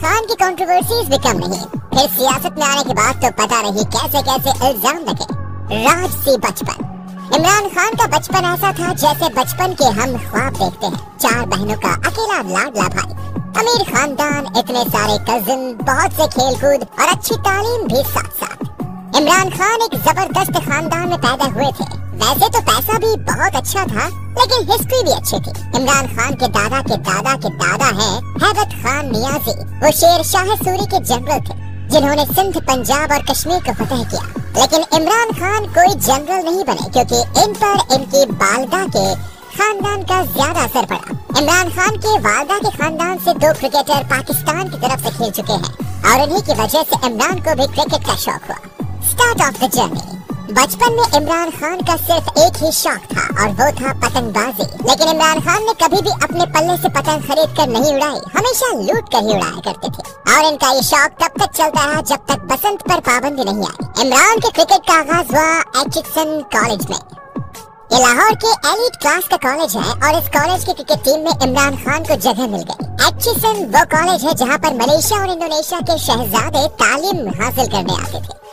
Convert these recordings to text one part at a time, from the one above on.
खान की कंट्रोवर्सीज भी कम नहीं। फिर सियासत में आने के बाद तो पता नहीं कैसे कैसे इल्जाम लगे। राजसी बचपन। इमरान खान का बचपन ऐसा था जैसे बचपन के हम ख्वाब देखते हैं। 4 बहनों का अकेला लाडला भाई, अमीर खानदान, इतने सारे कजिन, बहुत से खेलकूद और अच्छी तालीम भी साथ साथ। इमरान खान एक जबरदस्त खानदान में पैदा हुए थे। वैसे तो पैसा भी बहुत अच्छा था, लेकिन हिस्ट्री भी अच्छी थी। इमरान खान के दादा के दादा के दादा हैं हैबत खान नियाजी। वो शेर शाह सूरी के जनरल थे जिन्होंने सिंध, पंजाब और कश्मीर को फतह किया। लेकिन इमरान खान कोई जनरल नहीं बने क्योंकि इन पर इनकी वालिदा के खानदान का ज्यादा असर पड़ा। इमरान खान के वालिदा के खानदान से 2 क्रिकेटर पाकिस्तान की तरफ से खेल चुके हैं और इन्हीं की वजह से इमरान को भी क्रिकेट का शौक हुआ। Start of the journey. बचपन में इमरान खान का सिर्फ एक ही शौक था और वो था पतंगबाजी। लेकिन इमरान खान ने कभी भी अपने पल्ले से पतंग खरीद कर नहीं उड़ाई, हमेशा लूट कर ही उड़ाया करते थे। और इनका ये शौक तब तक चलता रहा जब तक बसंत पर पाबंदी नहीं आई। इमरान के क्रिकेट का आगाज हुआ एचिसन कॉलेज में। ये लाहौर के एलीट क्लास का कॉलेज है और इस कॉलेज की क्रिकेट टीम में इमरान खान को जगह मिल गई। एचिसन वो कॉलेज है जहाँ पर मलेशिया और इंडोनेशिया के शहजादे तालीम हासिल करने आते थे।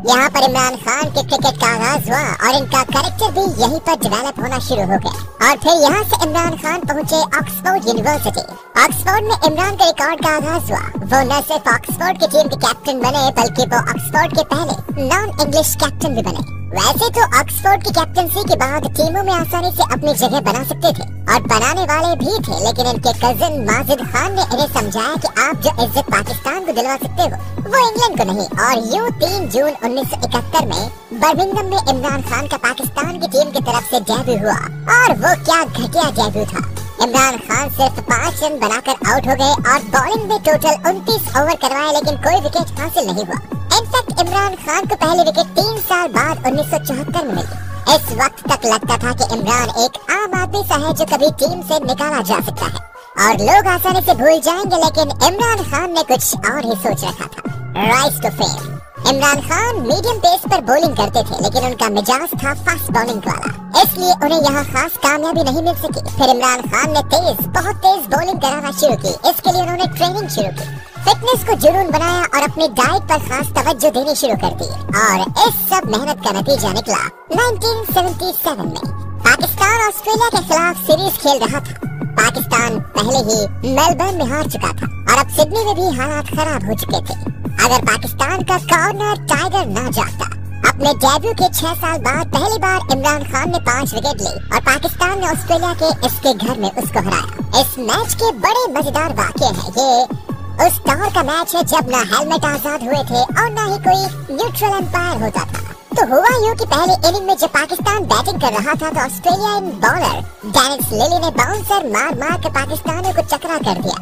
यहाँ पर इमरान खान के क्रिकेट का आगाज हुआ और इनका कैरेक्टर भी यहीं पर डेवलप होना शुरू हो गया। और फिर यहाँ से इमरान खान पहुँचे ऑक्सफोर्ड यूनिवर्सिटी। ऑक्सफोर्ड में इमरान के रिकॉर्ड का आगाज हुआ। वो न सिर्फ ऑक्सफोर्ड की टीम के कैप्टन बने बल्कि वो ऑक्सफोर्ड के पहले नॉन इंग्लिश कैप्टन भी बने। वैसे तो ऑक्सफोर्ड की कैप्टनसी के बाद टीमों में आसानी से अपनी जगह बना सकते थे और बनाने वाले भी थे, लेकिन इनके कजिन माजिद खान ने इन्हें समझाया कि आप जो इज्जत पाकिस्तान को दिलवा सकते हो वो इंग्लैंड को नहीं। और यूं 3 जून 1971 में बर्मिंघम में इमरान खान का पाकिस्तान की टीम की तरफ से डेब्यू हुआ और वो क्या घटिया डेब्यू था। इमरान खान सिर्फ 5 रन बनाकर आउट हो गए और बॉलिंग में टोटल 29 ओवर करवाए, लेकिन कोई विकेट हासिल नहीं हुआ। इनफैक्ट इमरान खान को पहली विकेट 3 साल बाद 1974 में मिली। इस वक्त तक लगता था कि इमरान एक आम आदमी सा है जो कभी टीम से निकाला जा सकता है और लोग आसानी से भूल जाएंगे, लेकिन इमरान खान ने कुछ और ही सोच रखा था। Rise to fame. Imran Khan medium pace पर बॉलिंग करते थे, लेकिन उनका मिजाज था फास्ट बॉलिंग वाला, इसलिए उन्हें यहाँ खास कामयाबी नहीं मिल सकी। फिर इमरान खान ने बहुत तेज बॉलिंग कराना शुरू की। इसके लिए उन्होंने ट्रेनिंग शुरू की, फिटनेस को जुनून बनाया और अपनी डाइट पर खास तवज्जो देनी शुरू कर दी। और इस सब मेहनत का नतीजा निकला 1977 में। पाकिस्तान ऑस्ट्रेलिया के खिलाफ सीरीज खेल रहा था। पाकिस्तान पहले ही मेलबर्न में हार चुका था और अब सिडनी में भी हालात खराब हो चुके थे। अगर पाकिस्तान का कॉर्नर टाइगर ना जाता। अपने डेब्यू के 6 साल बाद पहली बार इमरान खान ने 5 विकेट ली और पाकिस्तान ने ऑस्ट्रेलिया के इसके घर में उसको हराया। इस मैच के बड़े मजेदार वाकये हैं। ये उस दौर का मैच है जब ना हेलमेट आजाद हुए थे और ना ही कोई न्यूट्रल एम्पायर होता था। तो हुआ यूं कि पहले इनिंग में जब पाकिस्तान बैटिंग कर रहा था तो ऑस्ट्रेलियन बॉलर डेनिस लिली ने बाउंसर मार मार कर पाकिस्तानियों को चकरा कर दिया।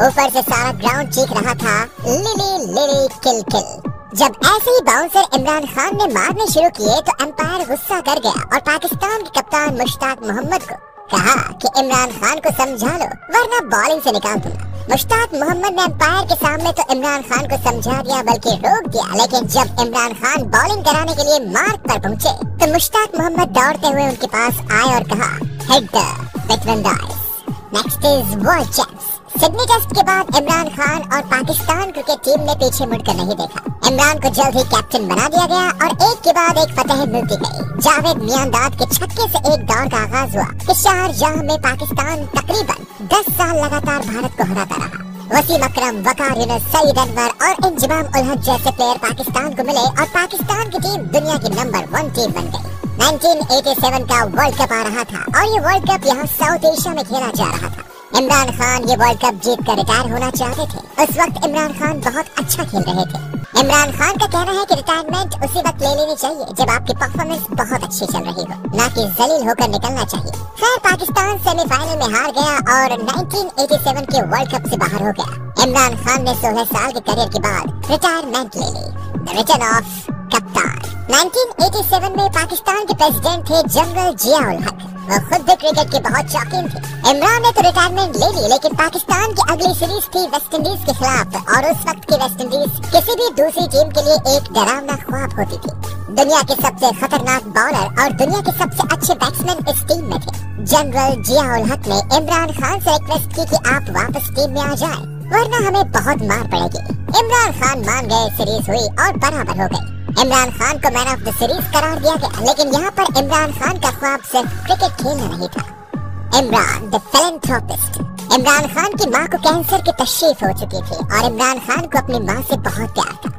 ऊपर से सारा ग्राउंड चीख रहा था लिली लिली किल किल। जब ऐसे ही बाउंसर इमरान खान ने मारने शुरू किए तो एम्पायर गुस्सा कर गया और पाकिस्तान के कप्तान मुश्ताक मोहम्मद को कहा कि इमरान खान को समझा लो वरना बॉलिंग से निकाल दूंगा। मुश्ताक मोहम्मद ने एम्पायर के सामने तो इमरान खान को समझा दिया बल्कि रोक दिया, लेकिन जब इमरान खान बॉलिंग कराने के लिए मार्क पर पहुंचे तो मुश्ताक मोहम्मद दौड़ते हुए उनके पास आए और कहा hit the between the eyes, next is world champs. Sydney test के बाद इमरान खान और पाकिस्तान क्रिकेट टीम ने पीछे मुड़कर नहीं देखा। इमरान को जल्द ही कैप्टन बना दिया गया और एक के बाद एक फतेह मिलती गई। जावेद मियांदाद के छक्के से एक दौर का आगाज हुआ कि शारजाह में पाकिस्तान तकरीबन 10 साल लगातार भारत को हराता रहा। वसीम अकरम, वकार यूनुस, सईद अनवर और इंजमाम उल हक जैसे प्लेयर पाकिस्तान को मिले और पाकिस्तान की टीम दुनिया की नंबर 1 टीम बन गई। 1987 का वर्ल्ड कप आ रहा था और ये वर्ल्ड कप यहाँ साउथ एशिया में खेला जा रहा था। इमरान खान ये वर्ल्ड कप जीत कर रिटायर होना चाहते थे। उस वक्त इमरान खान बहुत अच्छा खेल रहे थे। इमरान खान का कहना है कि रिटायरमेंट उसी वक्त ले लेनी चाहिए जब आपकी परफॉर्मेंस बहुत अच्छी चल रही हो, ना कि जलील होकर निकलना चाहिए। खैर पाकिस्तान सेमीफाइनल में हार गया और 1987 के वर्ल्ड कप से बाहर हो गया। इमरान खान ने 16 साल के करियर के बाद रिटायरमेंट ले ली। द रिटर्न ऑफ कप्तान। 1987 में पाकिस्तान के प्रेसिडेंट थे जनरल जिया उल हक। वो खुद भी क्रिकेट के बहुत शौकीन थे। इमरान ने तो रिटायरमेंट ले ली, लेकिन पाकिस्तान की अगली सीरीज थी वेस्ट इंडीज के खिलाफ और उस वक्त की वेस्ट इंडीज किसी भी दूसरी टीम के लिए एक डरावना ख्वाब होती थी। दुनिया के सबसे खतरनाक बॉलर और दुनिया के सबसे अच्छे बैट्समैन इस टीम में थे। जनरल जिया उल हक ने इमरान खान से रिक्वेस्ट की कि आप वापस टीम में आ जाएं। वरना हमें बहुत मार पड़ेगी। इमरान खान मान गए, सीरीज हुई और बराबर हो गई। इमरान खान को मैन ऑफ द सीरीज करार दिया गया, लेकिन यहाँ पर इमरान खान का ख्वाब सिर्फ क्रिकेट खेलना नहीं था। Imran the philanthropist. इमरान खान की मां को कैंसर की तशरीफ हो चुकी थी और इमरान खान को अपनी मां से बहुत प्यार था।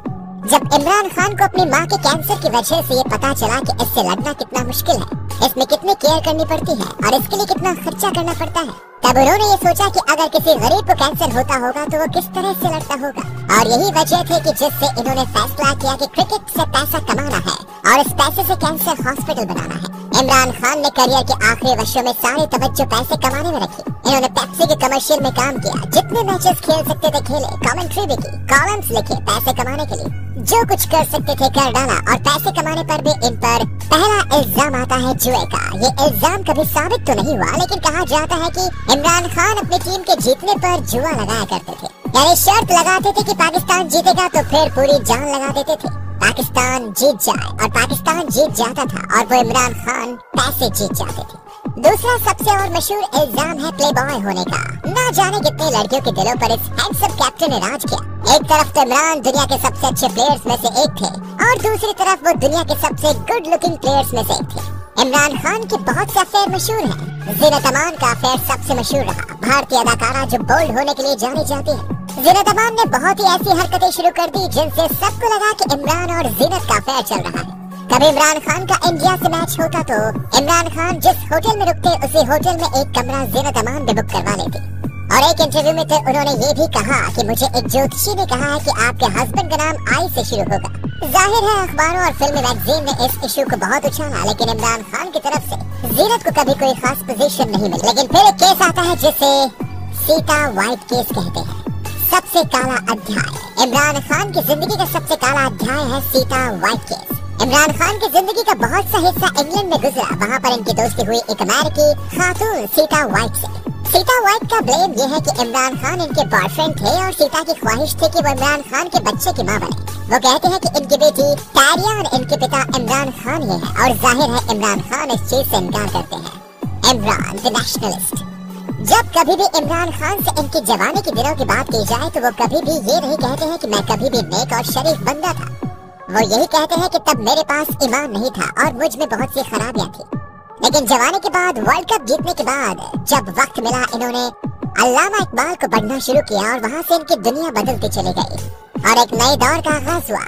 जब इमरान खान को अपनी मां के कैंसर की वजह से ये पता चला कि इससे लड़ना कितना मुश्किल है, इसमें कितनी केयर करनी पड़ती है और इसके लिए कितना खर्चा करना पड़ता है, तब उन्होंने ये सोचा कि अगर किसी गरीब को कैंसर होता होगा तो वो किस तरह से लड़ता होगा। और यही वजह थी कि जिससे इन्होंने फैसला किया कि क्रिकेट से पैसा कमाना है और इस पैसे से कैंसर हॉस्पिटल बनाना है। इमरान खान ने करियर के आखिरी वर्षों में सारी तवज्जो पैसे कमाने में रखी। इन्होंने पेप्सी के कमर्शियल में काम किया, जितने मैचेस खेल सकते थे खेले, कमेंट्री भी की, कॉलम्स लिखे पैसे कमाने के लिए, जो कुछ कर सकते थे कर डाला। और पैसे कमाने पर भी इन पर पहला इल्जाम आता है जुए का। ये इल्जाम कभी साबित तो नहीं हुआ, लेकिन कहा जाता है कि इमरान खान अपनी टीम के जीतने पर जुआ लगाया करते थे, यानी शर्त लगाते थे कि पाकिस्तान जीतेगा तो फिर पूरी जान लगा देते थे पाकिस्तान जीत जाए, और पाकिस्तान जीत जाता था और वो इमरान खान पैसे जीत जाते थे। दूसरा सबसे और मशहूर इल्जाम है प्लेबॉय होने का। ना जाने कितने लड़कियों के दिलों पर इस हैंडसम कैप्टन ने राज किया। एक तरफ तो इमरान दुनिया के सबसे अच्छे प्लेयर्स में से एक थे और दूसरी तरफ वो दुनिया के सबसे गुड लुकिंग प्लेयर्स में से एक थे। इमरान खान के बहुत से अफेयर मशहूर हैं। ज़ीनत अमान का अफेयर सबसे मशहूर रहा। भारतीय अदाकारा जो बोल्ड होने के लिए जानी जाती है, ज़ीनत अमान ने बहुत ही ऐसी हरकतें शुरू कर दी जिनसे सबको लगा कि इमरान और ज़ीनत का अफेयर चल रहा है। कभी इमरान खान का इंडिया से मैच होता तो इमरान खान जिस होटल में रुकते उसी होटल में एक कमरा ज़ीनत अमान भी बुक करवा लेती। और एक इंटरव्यू में तो उन्होंने ये भी कहा कि मुझे एक ज्योतिषी ने कहा है कि आपके हस्बैंड का नाम आई से शुरू होगा। जाहिर है अखबारों और फिल्मी मैगजीन ने इस इशू को बहुत उछाला, लेकिन इमरान खान की तरफ से ज़ीनत को कभी कोई खास पोजीशन नहीं मिली। लेकिन फिर एक केस आता है जिसे सीता वाइट केस कहते हैं। सबसे काला अध्याय। इमरान खान की जिंदगी का सबसे काला अध्याय है सीता वाइट केस। इमरान खान की जिंदगी का बहुत सा हिस्सा इंग्लैंड में गुजरा। वहाँ पर इनकी दोस्ती हुई एक अमेरिकी खातून सीता वाइट से। सीता वाइट का ब्लेम ये है कि इमरान खान इनके बॉयफ्रेंड थे और सीता की ख्वाहिश थी कि वो इमरान खान के बच्चे की मां बने। वो कहते हैं कि इनकी बेटी टारियान इनके पिता इमरान खान ही है और जाहिर है इमरान खान इस चीज से इनकार करते हैं। Imran the nationalist. जब कभी भी इमरान खान से इनकी जवानी के दिनों की बात की जाए तो वो कभी भी ये नहीं कहते हैं कि मैं कभी भी नेक और शरीफ बंदा था। वो यही कहते हैं कि तब मेरे पास ईमान नहीं था और मुझ में बहुत सी खराबियां थी। लेकिन जवानी के बाद, वर्ल्ड कप जीतने के बाद जब वक्त मिला, इन्होंने अल्लामा इकबाल को पढ़ना शुरू किया और वहाँ से इनकी दुनिया बदलती चली गई और एक नए दौर का आगाज हुआ।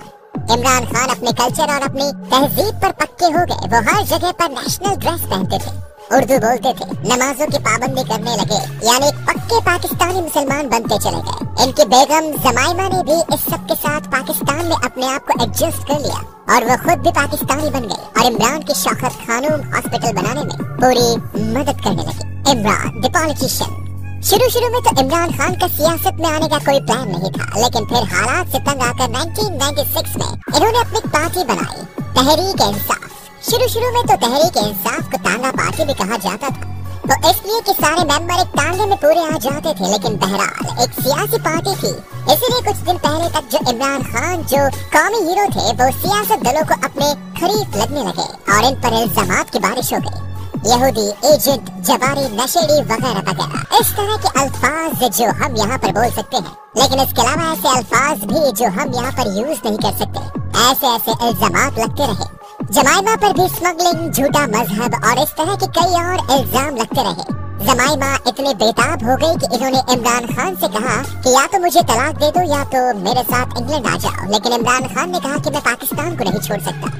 इमरान खान अपने कल्चर और अपनी तहजीब पर पक्के हो गए। वो हर जगह पर नेशनल ड्रेस पहनते थे, उर्दू बोलते थे, नमाजों की पाबंदी करने लगे, यानी पक्के पाकिस्तानी मुसलमान बनते चले गए। इनकी बेगम जमाइमा ने भी इस सब के साथ पाकिस्तान में अपने आप को एडजस्ट कर लिया और वो खुद भी पाकिस्तानी बन गए और इमरान की शौकत खानूम हॉस्पिटल बनाने में पूरी मदद करने लगे। Imran the politician. शुरू में तो इमरान खान का सियासत में आने का कोई प्लान नहीं था, लेकिन फिर हालात से तंग आकर 1996 में इन्होंने अपनी पार्टी बनाई, तहरीक इंसाफ। शुरू में तो तहरीक इंसाफ को तांगा पार्टी भी कहा जाता था, तो इसलिए कि सारे मेंबर एक तांगे में पूरे आ जाते थे। लेकिन बहरहाल एक सियासी पार्टी थी, इसीलिए कुछ दिन पहले तक जो इमरान खान जो कौमी हीरो थे वो सियासत दलों को अपने खरीफ लगने लगे और इन पर इल्जामात की बारिश हो गई। यहूदी, एजेंट, जवारी, नशेड़ी वगैरह वगैरह, इस तरह के अल्फाज जो हम यहाँ पर बोल सकते हैं, लेकिन इसके अलावा ऐसे अल्फाज भी जो हम यहाँ पर यूज नहीं कर सकते। ऐसे इल्जामात लगते रहे। जमाइमा पर भी स्मगलिंग, झूठा मजहब और इस तरह के कई और इल्जाम लगते रहे। जमाइमा इतने बेताब हो गई कि इन्होंने इमरान खान से कहा कि या तो मुझे तलाक दे दो या तो मेरे साथ इंग्लैंड आ जाओ। लेकिन इमरान खान ने कहा कि मैं पाकिस्तान को नहीं छोड़ सकता।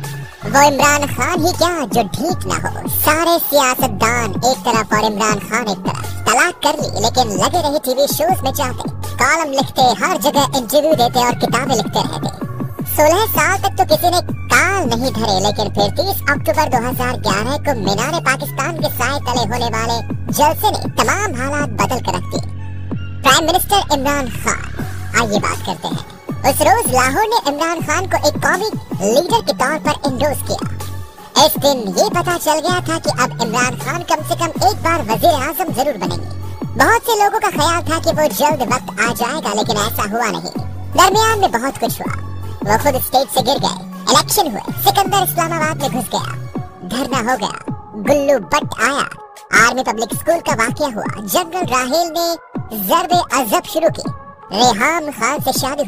वो इमरान खान ही क्या जो ठीक ना हो। सारे सियासतदान एक तरफ और इमरान खान एक तरफ। तलाक कर ली लेकिन लगे रहे टीवी शोज में जाते, कॉलम लिखते, हर जगह इंटरव्यू देते और किताबें लिखते रहते। 16 साल तक तो किसी ने काल नहीं धरे, लेकिन फिर 30 अक्टूबर 2011 को मीनार पाकिस्तान के साए तले होने वाले जलसे ने तमाम हालात बदल कर रख दिए। Prime minister Imran Khan. आइए बात करते हैं। उस रोज लाहौर ने इमरान खान को एक कॉमिक लीडर के तौर पर इंडोर्स किया। इस दिन ये पता चल गया था कि अब इमरान खान कम से कम एक बार वजीर आजम जरूर बनेंगे। बहुत से लोगों का ख्याल था कि वो जल्द वक्त आ जाएगा, लेकिन ऐसा हुआ नहीं। दरमियान में बहुत कुछ हुआ। वो खुद स्टेज से गिर गए, इलेक्शन हुए, सिकंदर इस्लामाबाद में घुस गया, धरना हो गया, गुल्लू बट आया, आर्मी पब्लिक स्कूल का वाकया हुआ, जनरल राहेल ने ज़र्बे अज़ब शुरू की, रेहाम खान से शादी